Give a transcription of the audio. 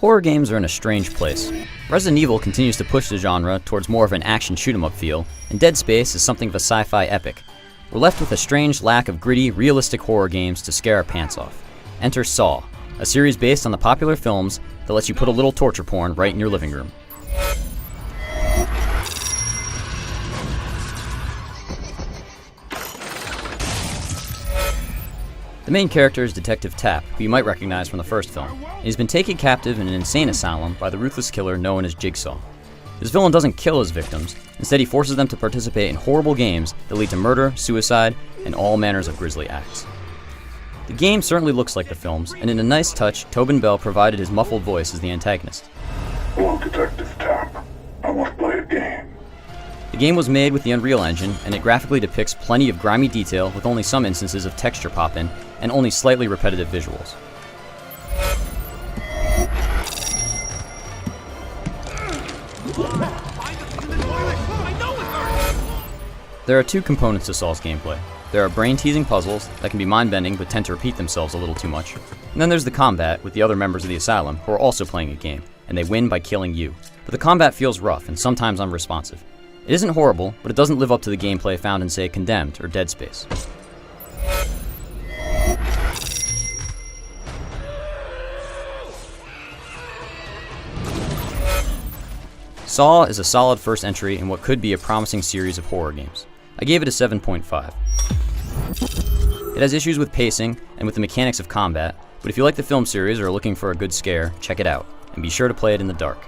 Horror games are in a strange place. Resident Evil continues to push the genre towards more of an action shoot-'em-up feel, and Dead Space is something of a sci-fi epic. We're left with a strange lack of gritty, realistic horror games to scare our pants off. Enter Saw, a series based on the popular films that lets you put a little torture porn right in your living room. The main character is Detective Tapp, who you might recognize from the first film, and he's been taken captive in an insane asylum by the ruthless killer known as Jigsaw. This villain doesn't kill his victims, instead he forces them to participate in horrible games that lead to murder, suicide, and all manners of grisly acts. The game certainly looks like the films, and in a nice touch, Tobin Bell provided his muffled voice as the antagonist. Hello, Detective Tapp. I want to play a game. The game was made with the Unreal Engine, and it graphically depicts plenty of grimy detail with only some instances of texture pop-in, and only slightly repetitive visuals. There are two components to Saw's gameplay. There are brain-teasing puzzles that can be mind-bending but tend to repeat themselves a little too much. And then there's the combat with the other members of the asylum who are also playing a game, and they win by killing you. But the combat feels rough and sometimes unresponsive. It isn't horrible, but it doesn't live up to the gameplay found in, say, Condemned or Dead Space. Saw is a solid first entry in what could be a promising series of horror games. I gave it a 7.5. It has issues with pacing and with the mechanics of combat, but if you like the film series or are looking for a good scare, check it out, and be sure to play it in the dark.